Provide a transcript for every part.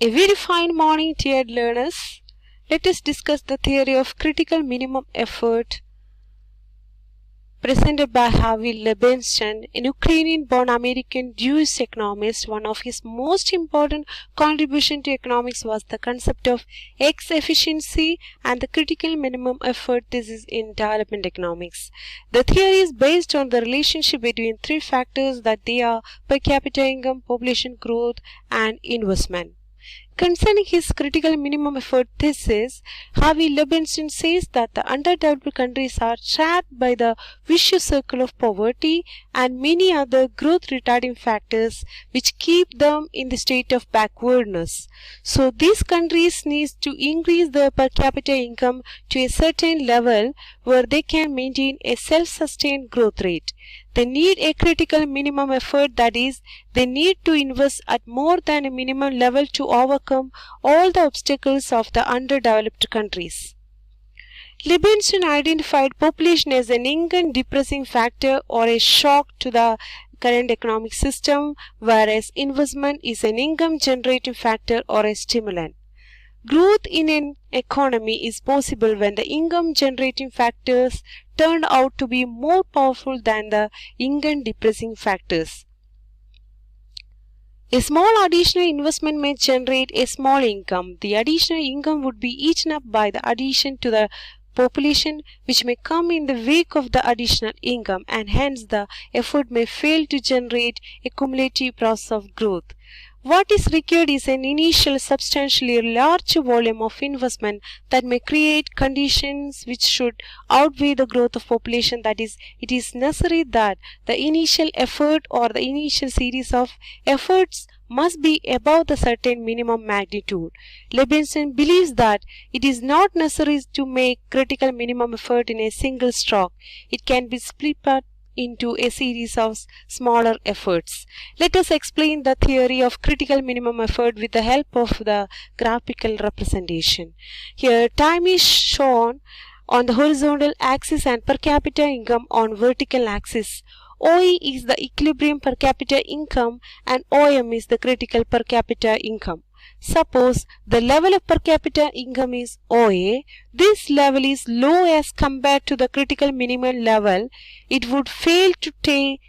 A very fine morning, dear learners. Let us discuss the theory of critical minimum effort presented by Harvey Lebenstein, an Ukrainian-born American Jewish economist. One of his most important contributions to economics was the concept of X efficiency and the critical minimum effort thesis in development economics. The theory is based on the relationship between three factors that they are per capita income, population growth, and investment. Concerning his critical minimum effort thesis, Harvey Lebenstein says that the underdeveloped countries are trapped by the vicious circle of poverty and many other growth retarding factors which keep them in the state of backwardness. So these countries need to increase their per capita income to a certain level where they can maintain a self-sustained growth rate. They need a critical minimum effort, that is, they need to invest at more than a minimum level to overcome all the obstacles of the underdeveloped countries. Lebenstein identified population as an income depressing factor or a shock to the current economic system, whereas investment is an income generating factor or a stimulant. Growth in an economy is possible when the income generating factors turn out to be more powerful than the income depressing factors. A small additional investment may generate a small income. The additional income would be eaten up by the addition to the population which may come in the wake of the additional income, and hence the effort may fail to generate a cumulative process of growth. What is required is an initial substantially large volume of investment that may create conditions which should outweigh the growth of population. That is, it is necessary that the initial effort or the initial series of efforts must be above the certain minimum magnitude. Lebenstein believes that it is not necessary to make critical minimum effort in a single stroke. It can be split up into a series of smaller efforts. Let us explain the theory of critical minimum effort with the help of the graphical representation. Here, time is shown on the horizontal axis and per capita income on vertical axis. OE is the equilibrium per capita income and OM is the critical per capita income. Suppose the level of per capita income is OA. This level is low as compared to the critical minimum level. It would fail to take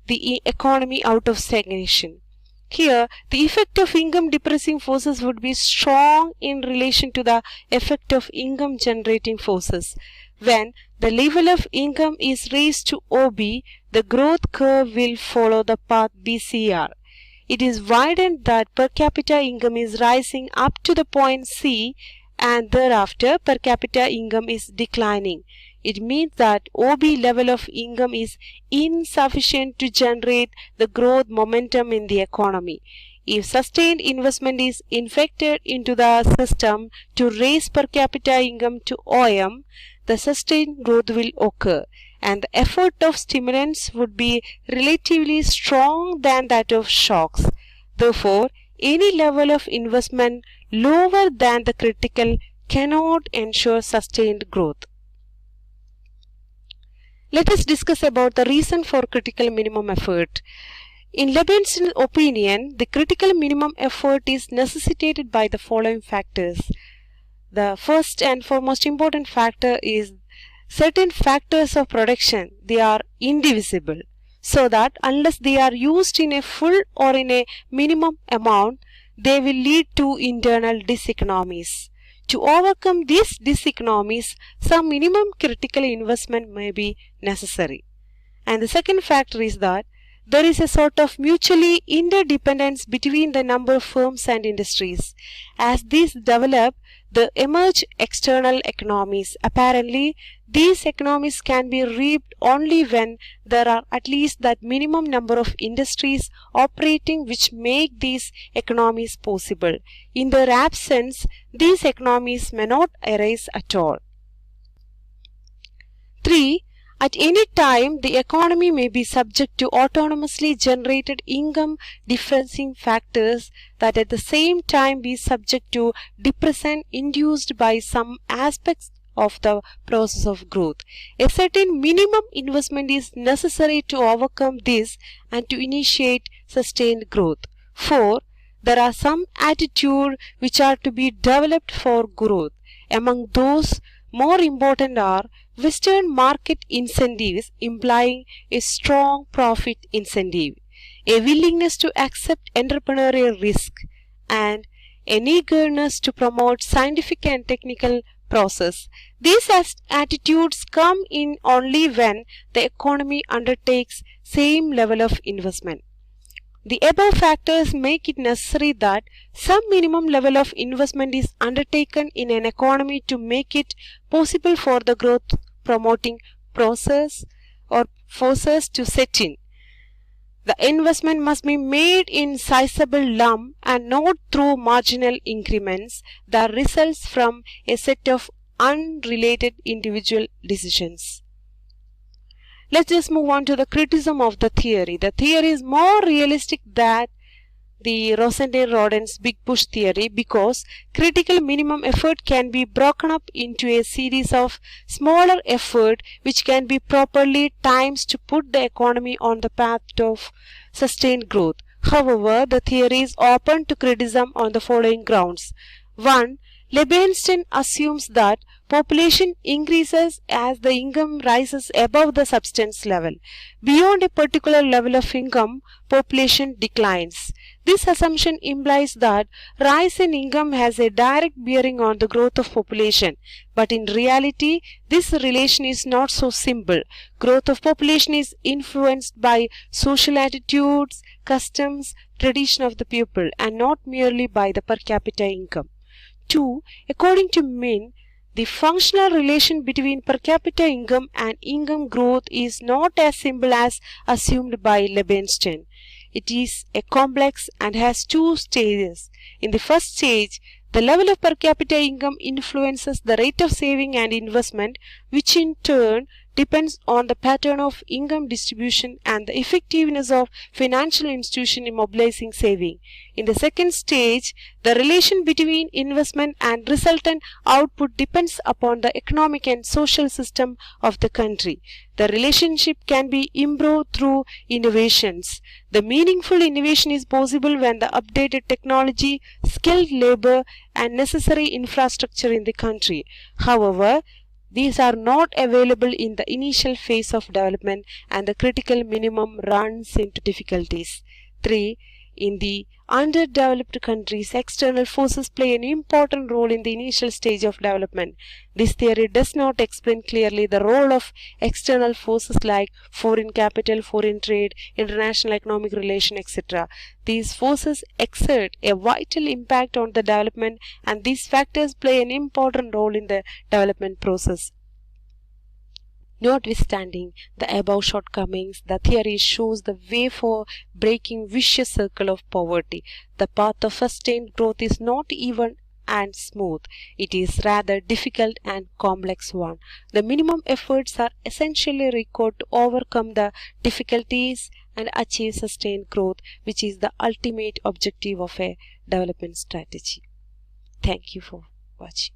the economy out of stagnation. Here, the effect of income depressing forces would be strong in relation to the effect of income generating forces. When the level of income is raised to OB, the growth curve will follow the path BCR. It is widened that per capita income is rising up to the point C and thereafter per capita income is declining. It means that OB level of income is insufficient to generate the growth momentum in the economy. If sustained investment is injected into the system to raise per capita income to OM, the sustained growth will occur, and the effort of stimulants would be relatively strong than that of shocks. Therefore, any level of investment lower than the critical cannot ensure sustained growth. Let us discuss about the reason for critical minimum effort. In Lebenstein's opinion, the critical minimum effort is necessitated by the following factors. The first and foremost important factor is certain factors of production. They are indivisible, so that unless they are used in a full or in a minimum amount, they will lead to internal diseconomies. To overcome these diseconomies, some minimum critical investment may be necessary. And the second factor is that there is a sort of mutually interdependence between the number of firms and industries. As these develop, there emerge external economies. Apparently, these economies can be reaped only when there are at least that minimum number of industries operating which make these economies possible. In their absence, these economies may not arise at all. 3. At any time, the economy may be subject to autonomously generated income differencing factors that at the same time be subject to depression induced by some aspects of the process of growth. A certain minimum investment is necessary to overcome this and to initiate sustained growth. 4. there are some attitudes which are to be developed for growth. Among those, more important are Western market incentives implying a strong profit incentive, a willingness to accept entrepreneurial risk, and an eagerness to promote scientific and technical process. These attitudes come in only when the economy undertakes same level of investment. The above factors make it necessary that some minimum level of investment is undertaken in an economy to make it possible for the growth promoting process or forces to set in. The investment must be made in sizable lump and not through marginal increments that results from a set of unrelated individual decisions. Let's just move on to the criticism of the theory. The theory is more realistic than the Rosenthal-Rodin's Big Push theory because critical minimum effort can be broken up into a series of smaller effort which can be properly timed to put the economy on the path of sustained growth. However, the theory is open to criticism on the following grounds. 1. Lebenshtein assumes that population increases as the income rises above the subsistence level. Beyond a particular level of income, population declines. This assumption implies that rise in income has a direct bearing on the growth of population. But in reality, this relation is not so simple. Growth of population is influenced by social attitudes, customs, tradition of the people, and not merely by the per capita income. 2. According to Min, the functional relation between per capita income and income growth is not as simple as assumed by Lebenshtein. It is a complex and has two stages. In the first stage, the level of per capita income influences the rate of saving and investment, which in turn depends on the pattern of income distribution and the effectiveness of financial institution in mobilizing saving. In the second stage, the relation between investment and resultant output depends upon the economic and social system of the country. The relationship can be improved through innovations. The meaningful innovation is possible when the updated technology, skilled labor, and necessary infrastructure in the country. However, these are not available in the initial phase of development and the critical minimum runs into difficulties. 3. In the underdeveloped countries, external forces play an important role in the initial stage of development. This theory does not explain clearly the role of external forces like foreign capital, foreign trade, international economic relation, etc. These forces exert a vital impact on the development, and these factors play an important role in the development process. Notwithstanding the above shortcomings, the theory shows the way for breaking vicious circle of poverty. The path of sustained growth is not even and smooth. It is rather difficult and complex one. The minimum efforts are essentially required to overcome the difficulties and achieve sustained growth, which is the ultimate objective of a development strategy. Thank you for watching.